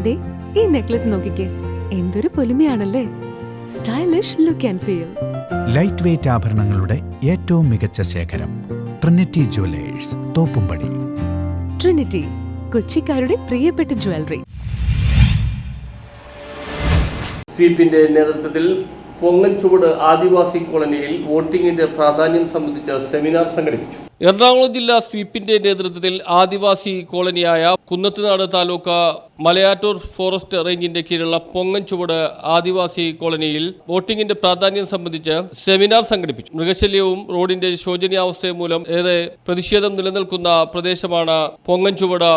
ദേ ഈ നെക്ലസ് നോക്കിക്കേ, എന്തൊരു പൊലിമയാണല്ലേ. Stylish look and feel. Light weight ആഭരണങ്ങളുടെ ഏറ്റവും മികച്ച ശേഖരം ട്രിനിറ്റി ജുവലേഴ്സ്, തോപ്പുംപടി. ട്രിനിറ്റി, കൊച്ചിക്കാരുടെ പ്രിയപ്പെട്ട ജ്വല്ലറി. സ്വീപിന്റെ നേതൃത്വത്തിൽ പൊങ്ങൻചുവട് ആദിവാസി കോളനിയിൽ വോട്ടിംഗിന്റെ പ്രാധാന്യം സംബന്ധിച്ച സെമിനാർ സംഘടിപ്പിച്ചു. എറണാകുളം ജില്ലാ സ്വീപിന്റെ നേതൃത്വത്തിൽ ആദിവാസി കോളനിയായ കുന്നത്തുനാട് താലൂക്ക് മലയാറ്റൂർ ഫോറസ്റ്റ് റേഞ്ചിന്റെ കീഴിലുള്ള പൊങ്ങൻചുവട് ആദിവാസി കോളനിയിൽ വോട്ടിംഗിന്റെ പ്രാധാന്യം സംബന്ധിച്ച് സെമിനാർ സംഘടിപ്പിച്ചു. മൃഗശല്യവും റോഡിന്റെ ശോചനീയാവസ്ഥയും മൂലം ഏറെ പ്രതിഷേധം നിലനിൽക്കുന്ന പ്രദേശമാണ് പൊങ്ങൻചുവട്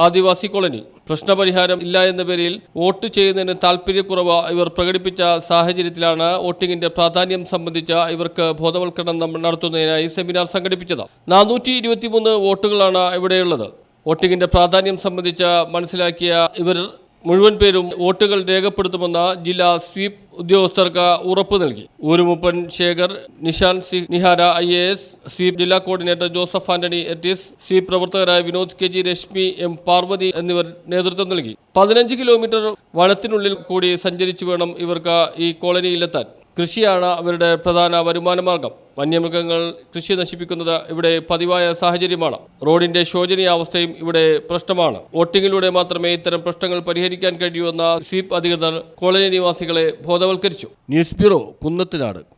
ആദിവാസി കോളനി. പ്രശ്നപരിഹാരം ഇല്ല എന്ന പേരിൽ വോട്ട് ചെയ്യുന്നതിന് താൽപര്യക്കുറവ് ഇവർ പ്രകടിപ്പിച്ച സാഹചര്യത്തിലാണ് വോട്ടിംഗിന്റെ പ്രാധാന്യം സംബന്ധിച്ച ഇവർക്ക് ബോധവൽക്കരണം നടത്തുന്നതിനായി സെമിനാർ സംഘടിപ്പിച്ചത്. 423 വോട്ടുകളാണ് ഇവിടെയുള്ളത്. വോട്ടിംഗിന്റെ പ്രാധാന്യം സംബന്ധിച്ച് മനസ്സിലാക്കിയ ഇവർ മുഴുവൻ പേരും വോട്ടുകൾ രേഖപ്പെടുത്തുമെന്ന് ജില്ലാ സ്വീപ് ഉദ്യോഗസ്ഥർക്ക് ഉറപ്പ് നൽകി. ഊരുമുപ്പൻ Shekhar, Nishan C Nihara IAS, SVEEP ജില്ലാ കോർഡിനേറ്റർ ജോസഫ് ആന്റണി എറ്റിസ്, സ്വീപ് പ്രവർത്തകരായ വിനോദ് KG, രശ്മി M, പാർവതി എന്നിവർ നേതൃത്വം നൽകി. 15 കിലോമീറ്റർ വനത്തിനുള്ളിൽ കൂടി സഞ്ചരിച്ചു വേണം ഇവർക്ക് ഈ കോളനിയിലെത്താൻ. കൃഷിയാണ് അവരുടെ പ്രധാന വരുമാന മാർഗം. വന്യമൃഗങ്ങൾ കൃഷി നശിപ്പിക്കുന്നത് ഇവിടെ പതിവായ സാഹചര്യമാണ്. റോഡിന്റെ ശോചനീയാവസ്ഥയും ഇവിടെ പ്രശ്നമാണ്. വോട്ടിംഗിലൂടെ മാത്രമേ ഇത്തരം പ്രശ്നങ്ങൾ പരിഹരിക്കാൻ കഴിയൂവെന്ന സ്വീപ് അധികൃതർ കോളനി നിവാസികളെ ബോധവൽക്കരിച്ചു. News bureau, Kunnathunad.